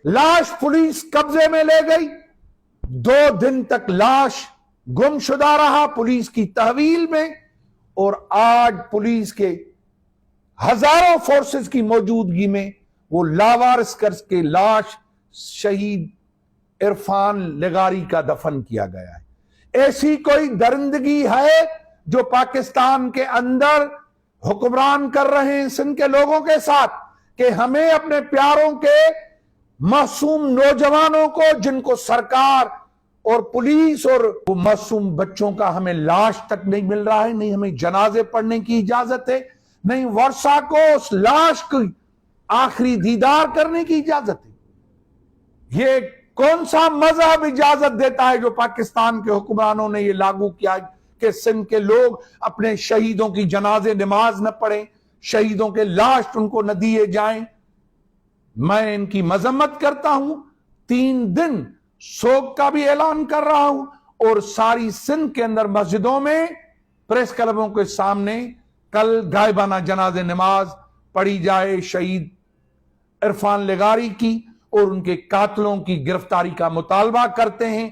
लाश पुलिस कब्जे में ले गई। 2 दिन तक लाश गुमशुदा रहा पुलिस की तहवील में, और आज पुलिस के हजारों फोर्सेस की मौजूदगी में वो लावारिस करके लाश शहीद इरफान लगारी का दफन किया गया है। ऐसी कोई दरिंदगी है जो पाकिस्तान के अंदर हुक्मरान कर रहे हैं सिंध के लोगों के साथ, कि हमें अपने प्यारों के मासूम नौजवानों को, जिनको सरकार और पुलिस और वो मासूम बच्चों का हमें लाश तक नहीं मिल रहा है, नहीं हमें जनाजे पढ़ने की इजाजत है, नहीं वर्षा को उस लाश की आखिरी दीदार करने की इजाजत है। ये कौन सा मजहब इजाजत देता है जो पाकिस्तान के हुक्मरानों ने ये लागू किया कि सिंध के लोग अपने शहीदों की जनाजे नमाज न पढ़ें, शहीदों के लाश उनको न दिए जाएं। मैं इनकी मजम्मत करता हूं। 3 दिन शोक का भी ऐलान कर रहा हूं, और सारी सिंध के अंदर मस्जिदों में, प्रेस क्लबों के सामने कल गायबाना जनाजे नमाज पढ़ी जाए शहीद इरफान लगारी की, और उनके कातलों की गिरफ्तारी का मुतालबा करते हैं।